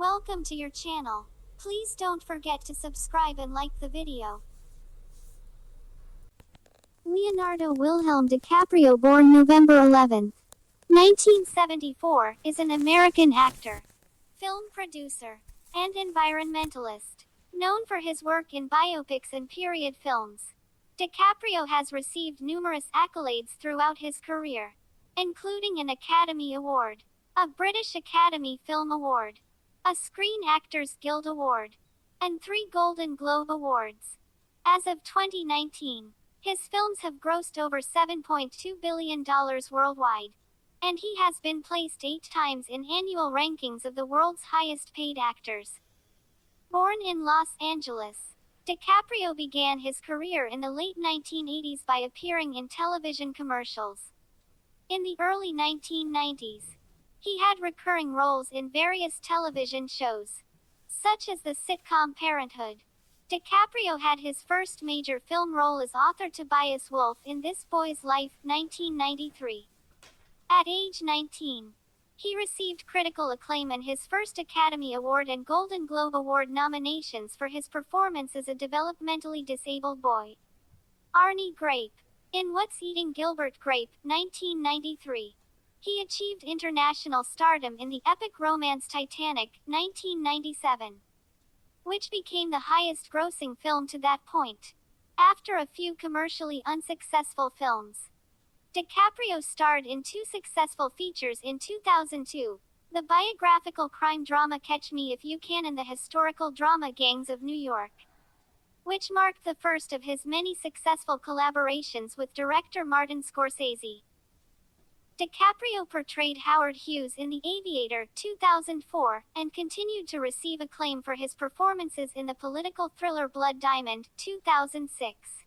Welcome to your channel. Please don't forget to subscribe and like the video. Leonardo Wilhelm DiCaprio, born November 11, 1974, is an American actor, film producer, and environmentalist. Known for his work in biopics and period films, DiCaprio has received numerous accolades throughout his career, including an Academy Award, a British Academy Film Award, a Screen Actors Guild Award, and 3 Golden Globe Awards. As of 2019, his films have grossed over $7.2 billion worldwide, and he has been placed 8 times in annual rankings of the world's highest paid actors. Born in Los Angeles, DiCaprio began his career in the late 1980s by appearing in television commercials. In the early 1990s, he had recurring roles in various television shows, such as the sitcom Parenthood. DiCaprio had his first major film role as Arthur Tobias Wolff in This Boy's Life, 1993. At age 19, he received critical acclaim and his first Academy Award and Golden Globe Award nominations for his performance as a developmentally disabled boy, Arnie Grape, in What's Eating Gilbert Grape, 1993. He achieved international stardom in the epic romance Titanic, 1997, which became the highest-grossing film to that point. After a few commercially unsuccessful films, DiCaprio starred in 2 successful features in 2002, the biographical crime drama Catch Me If You Can and the historical drama Gangs of New York, which marked the first of his many successful collaborations with director Martin Scorsese. DiCaprio portrayed Howard Hughes in The Aviator, 2004, and continued to receive acclaim for his performances in the political thriller Blood Diamond, 2006,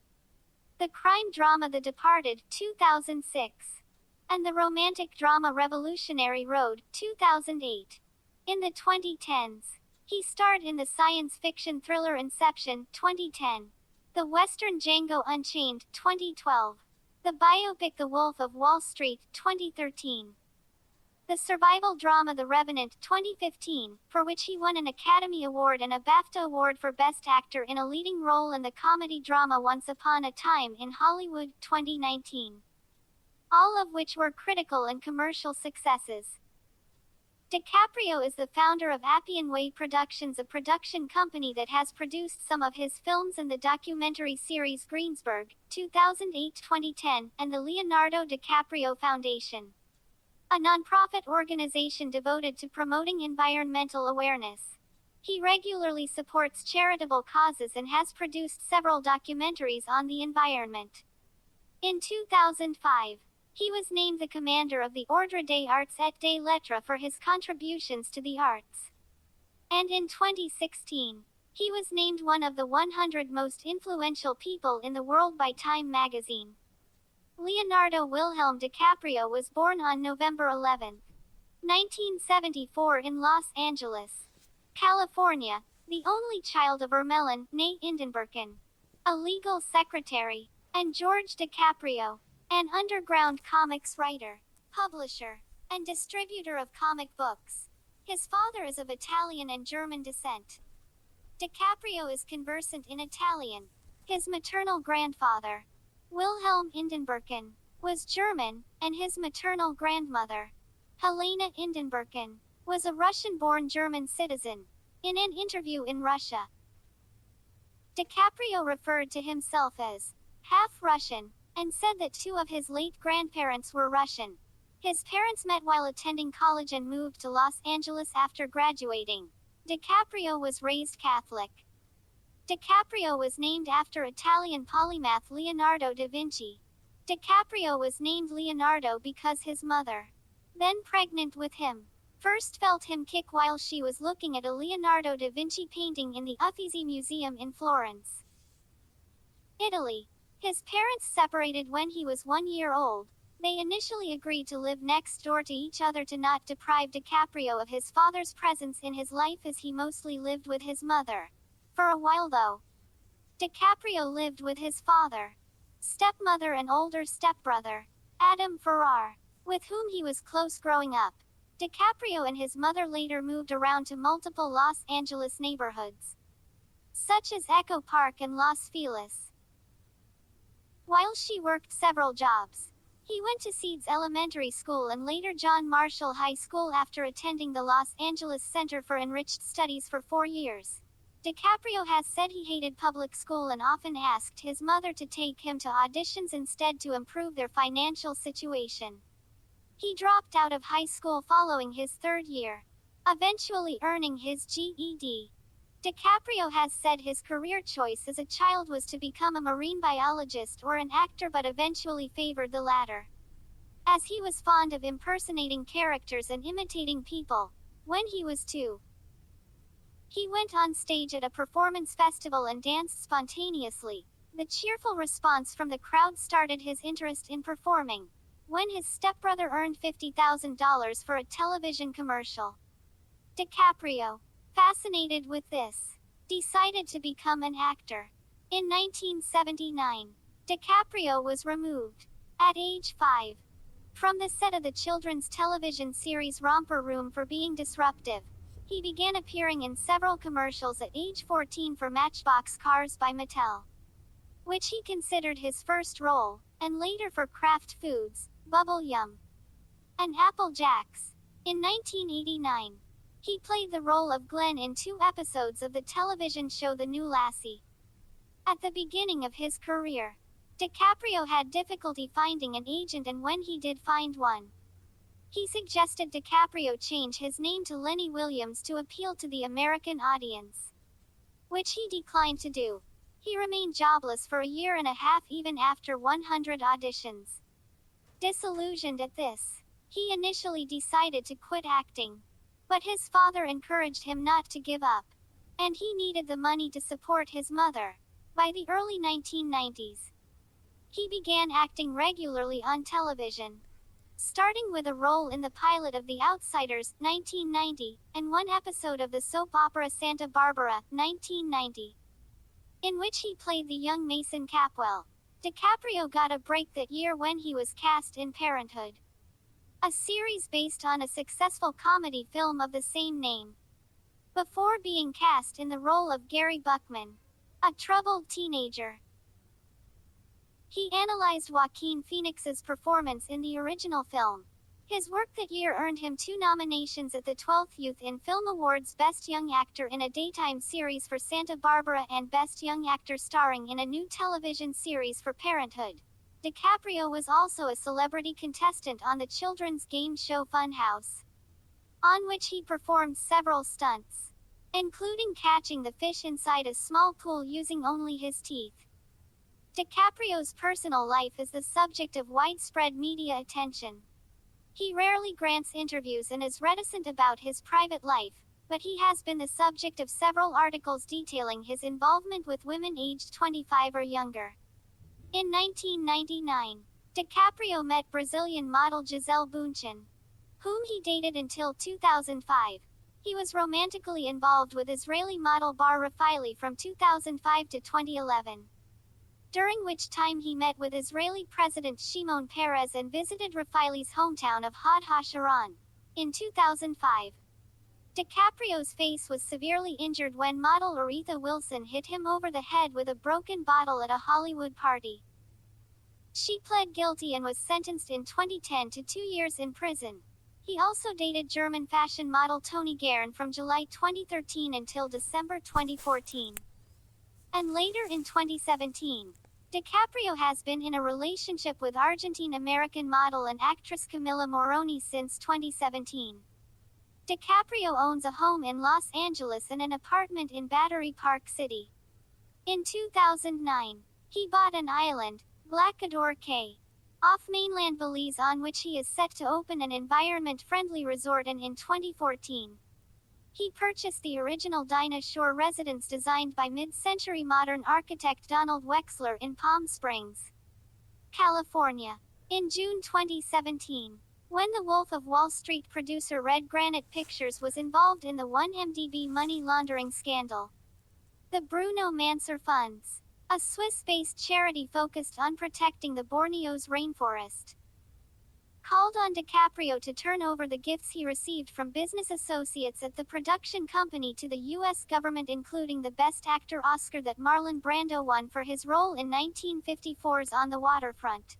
the crime drama The Departed, 2006, and the romantic drama Revolutionary Road, 2008. In the 2010s, he starred in the science fiction thriller Inception, 2010, the western Django Unchained, 2012, the biopic The Wolf of Wall Street, 2013, the survival drama The Revenant, 2015, for which he won an Academy Award and a BAFTA Award for Best Actor in a Leading Role, and the comedy drama Once Upon a Time in Hollywood, 2019, all of which were critical and commercial successes. DiCaprio is the founder of Appian Way Productions, a production company that has produced some of his films and the documentary series Greensburg, 2008-2010, and the Leonardo DiCaprio Foundation, a nonprofit organization devoted to promoting environmental awareness. He regularly supports charitable causes and has produced several documentaries on the environment. In 2005, he was named the commander of the Ordre des Arts et des Lettres for his contributions to the arts. And in 2016, he was named one of the 100 most influential people in the world by Time magazine. Leonardo Wilhelm DiCaprio was born on November 11, 1974 in Los Angeles, California, the only child of Ermelin, née Indenberken, a legal secretary, and George DiCaprio, an underground comics writer, publisher, and distributor of comic books. His father is of Italian and German descent. DiCaprio is conversant in Italian. His maternal grandfather, Wilhelm Indenberken, was German, and his maternal grandmother, Helena Indenberken, was a Russian-born German citizen. In an interview in Russia, DiCaprio referred to himself as half Russian, and said that 2 of his late grandparents were Russian. His parents met while attending college and moved to Los Angeles after graduating. DiCaprio was raised Catholic. DiCaprio was named after Italian polymath Leonardo da Vinci. DiCaprio was named Leonardo because his mother, then pregnant with him, first felt him kick while she was looking at a Leonardo da Vinci painting in the Uffizi Museum in Florence, Italy. His parents separated when he was 1 year old. They initially agreed to live next door to each other to not deprive DiCaprio of his father's presence in his life, as he mostly lived with his mother. For a while though, DiCaprio lived with his father, stepmother and older stepbrother, Adam Ferrar, with whom he was close growing up. DiCaprio and his mother later moved around to multiple Los Angeles neighborhoods, such as Echo Park and Los Feliz. While she worked several jobs, he went to Seeds Elementary School and later John Marshall High School after attending the Los Angeles Center for Enriched Studies for 4 years. DiCaprio has said he hated public school and often asked his mother to take him to auditions instead to improve their financial situation. He dropped out of high school following his third year, eventually earning his GED. DiCaprio has said his career choice as a child was to become a marine biologist or an actor but eventually favored the latter, as he was fond of impersonating characters and imitating people. When he was 2, he went on stage at a performance festival and danced spontaneously. The cheerful response from the crowd started his interest in performing, when his stepbrother earned $50,000 for a television commercial. DiCaprio, fascinated with this, decided to become an actor. In 1979, DiCaprio was removed, at age 5, from the set of the children's television series Romper Room for being disruptive. He began appearing in several commercials at age 14 for Matchbox Cars by Mattel, which he considered his first role, and later for Kraft Foods, Bubble Yum, and Apple Jacks. In 1989, he played the role of Glenn in 2 episodes of the television show The New Lassie. At the beginning of his career, DiCaprio had difficulty finding an agent, and when he did find one, he suggested DiCaprio change his name to Lenny Williams to appeal to the American audience, which he declined to do. He remained jobless for a year and a half even after 100 auditions. Disillusioned at this, he initially decided to quit acting, but his father encouraged him not to give up, and he needed the money to support his mother. By the early 1990s, he began acting regularly on television, starting with a role in the pilot of The Outsiders, 1990, and one episode of the soap opera Santa Barbara, 1990, in which he played the young Mason Capwell. DiCaprio got a break that year when he was cast in Parenthood, a series based on a successful comedy film of the same name, before being cast in the role of Gary Buckman, a troubled teenager. He analyzed Joaquin Phoenix's performance in the original film. His work that year earned him 2 nominations at the 12th Youth in Film Awards: Best Young Actor in a Daytime Series for Santa Barbara and Best Young Actor starring in a new television series for Parenthood. DiCaprio was also a celebrity contestant on the children's game show Funhouse, on which he performed several stunts, including catching the fish inside a small pool using only his teeth. DiCaprio's personal life is the subject of widespread media attention. He rarely grants interviews and is reticent about his private life, but he has been the subject of several articles detailing his involvement with women aged 25 or younger. In 1999, DiCaprio met Brazilian model Gisele Bündchen, whom he dated until 2005. He was romantically involved with Israeli model Bar Refaeli from 2005 to 2011, during which time he met with Israeli President Shimon Peres and visited Refaeli's hometown of Hod HaSharon. In 2005, DiCaprio's face was severely injured when model Aretha Wilson hit him over the head with a broken bottle at a Hollywood party. She pled guilty and was sentenced in 2010 to 2 years in prison. He also dated German fashion model Toni Guerin from July 2013 until December 2014. And later in 2017, DiCaprio has been in a relationship with Argentine-American model and actress Camila Moroni since 2017. DiCaprio owns a home in Los Angeles and an apartment in Battery Park City. In 2009, he bought an island, Blacador Cay, off mainland Belize, on which he is set to open an environment-friendly resort, and in 2014, he purchased the original Dinah Shore residence designed by mid-century modern architect Donald Wexler in Palm Springs, California. In June 2017, when The Wolf of Wall Street producer Red Granite Pictures was involved in the 1MDB money laundering scandal, the Bruno Manser Funds, a Swiss-based charity focused on protecting the Borneo's rainforest, called on DiCaprio to turn over the gifts he received from business associates at the production company to the U.S. government, including the Best Actor Oscar that Marlon Brando won for his role in 1954's On the Waterfront.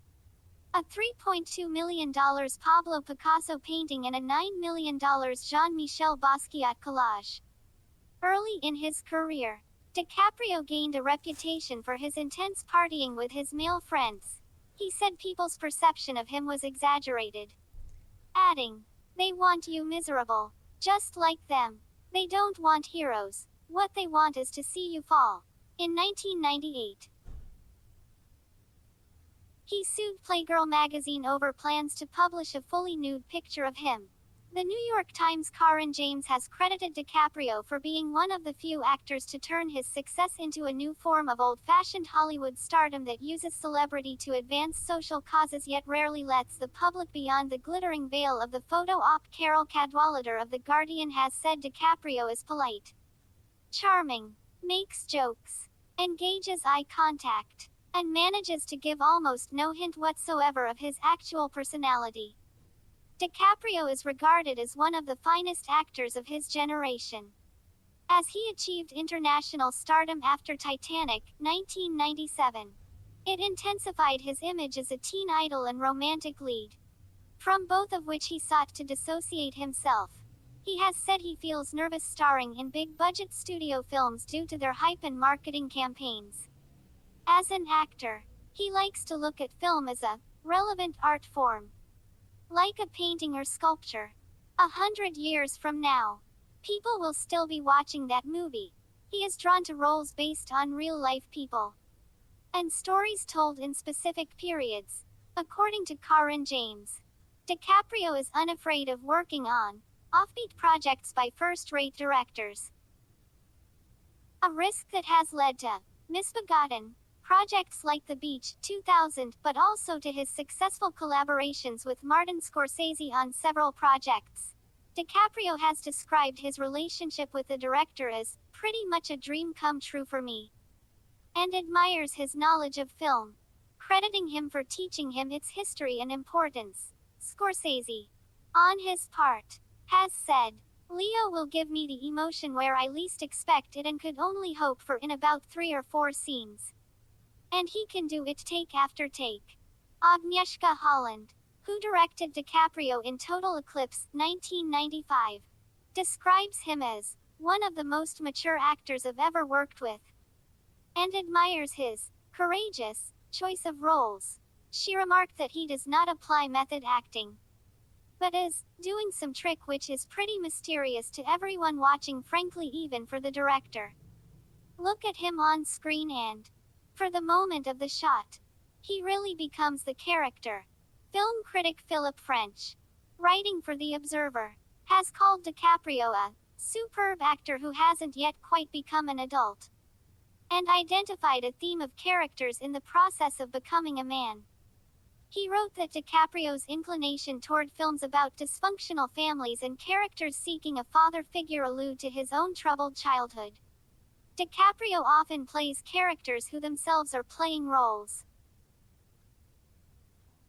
A $3.2 million Pablo Picasso painting and a $9 million Jean-Michel Basquiat collage. Early in his career, DiCaprio gained a reputation for his intense partying with his male friends. He said people's perception of him was exaggerated, adding, "They want you miserable, just like them. They don't want heroes. What they want is to see you fall." In 1998, he sued Playgirl magazine over plans to publish a fully nude picture of him. The New York Times' Karin James has credited DiCaprio for being one of the few actors to turn his success into a new form of old-fashioned Hollywood stardom that uses celebrity to advance social causes yet rarely lets the public beyond the glittering veil of the photo op. Carol Cadwalader of The Guardian has said DiCaprio is polite, charming, makes jokes, engages eye contact, and manages to give almost no hint whatsoever of his actual personality. DiCaprio is regarded as one of the finest actors of his generation, as he achieved international stardom after Titanic, 1997. It intensified his image as a teen idol and romantic lead, from both of which he sought to dissociate himself. He has said he feels nervous starring in big-budget studio films due to their hype and marketing campaigns. As an actor, he likes to look at film as a relevant art form, like a painting or sculpture. 100 years from now, people will still be watching that movie. He is drawn to roles based on real-life people and stories told in specific periods. According to Karin James, DiCaprio is unafraid of working on offbeat projects by first-rate directors, a risk that has led to misbegotten projects like The Beach, 2000, but also to his successful collaborations with Martin Scorsese on several projects. DiCaprio has described his relationship with the director as pretty much a dream come true for me, and admires his knowledge of film, crediting him for teaching him its history and importance. Scorsese, on his part, has said, "Leo will give me the emotion where I least expect it and could only hope for in about 3 or 4 scenes. And he can do it take after take." Agnieszka Holland, who directed DiCaprio in Total Eclipse, 1995, describes him as one of the most mature actors I've ever worked with, and admires his courageous choice of roles. She remarked that he does not apply method acting, but is doing some trick which is pretty mysterious to everyone watching, frankly even for the director. Look at him on screen and, for the moment of the shot, he really becomes the character. Film critic Philip French, writing for The Observer, has called DiCaprio a superb actor who hasn't yet quite become an adult, and identified a theme of characters in the process of becoming a man. He wrote that DiCaprio's inclination toward films about dysfunctional families and characters seeking a father figure allude to his own troubled childhood. DiCaprio often plays characters who themselves are playing roles,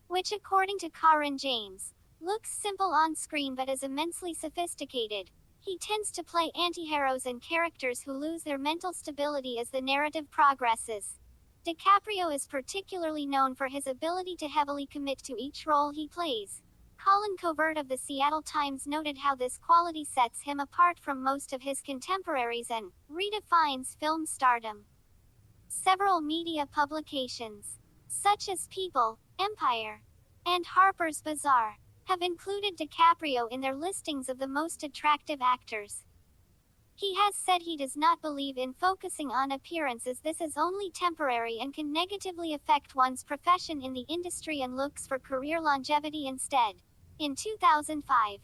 which, according to Karin James, looks simple on screen but is immensely sophisticated. He tends to play antiheroes and characters who lose their mental stability as the narrative progresses. DiCaprio is particularly known for his ability to heavily commit to each role he plays. Colin Covert of the Seattle Times noted how this quality sets him apart from most of his contemporaries and redefines film stardom. Several media publications, such as People, Empire, and Harper's Bazaar, have included DiCaprio in their listings of the most attractive actors. He has said he does not believe in focusing on appearance, as this is only temporary and can negatively affect one's profession in the industry, and looks for career longevity instead. In 2005,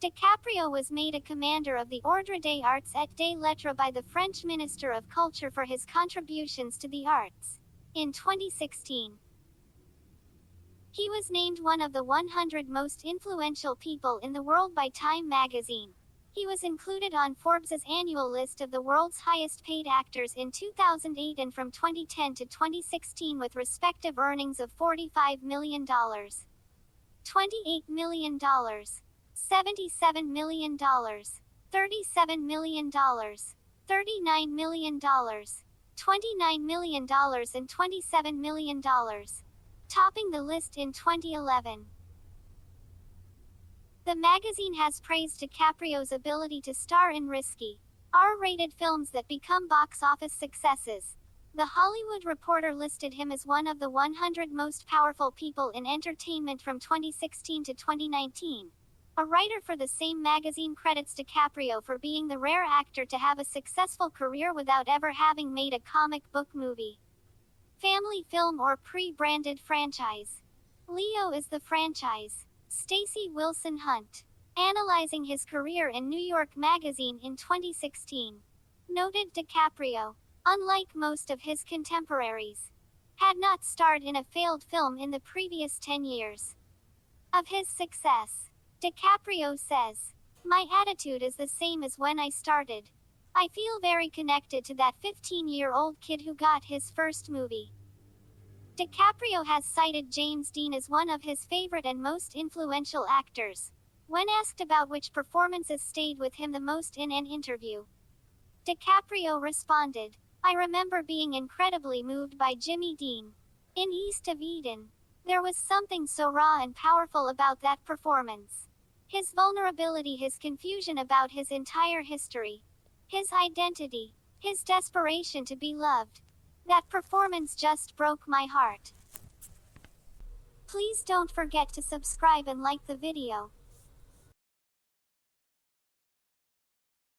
DiCaprio was made a Commander of the Ordre des Arts et des Lettres by the French Minister of Culture for his contributions to the arts. In 2016, he was named one of the 100 most influential people in the world by Time magazine. He was included on Forbes' annual list of the world's highest paid actors in 2008 and from 2010 to 2016 with respective earnings of $45 million. $28 million, $77 million, $37 million, $39 million, $29 million, and $27 million, topping the list in 2011. The magazine has praised DiCaprio's ability to star in risky, R-rated films that become box office successes. The Hollywood Reporter listed him as one of the 100 most powerful people in entertainment from 2016 to 2019. A writer for the same magazine credits DiCaprio for being the rare actor to have a successful career without ever having made a comic book movie, family film, or pre-branded franchise. Leo is the franchise. Stacey Wilson Hunt, analyzing his career in New York Magazine in 2016, noted DiCaprio, unlike most of his contemporaries, had not starred in a failed film in the previous 10 years. Of his success, DiCaprio says, "My attitude is the same as when I started. I feel very connected to that 15-year-old kid who got his first movie." DiCaprio has cited James Dean as one of his favorite and most influential actors, when asked about which performances stayed with him the most in an interview. DiCaprio responded, "I remember being incredibly moved by Jimmy Dean in East of Eden. There was something so raw and powerful about that performance. His vulnerability, his confusion about his entire history, his identity, his desperation to be loved. That performance just broke my heart." Please don't forget to subscribe and like the video.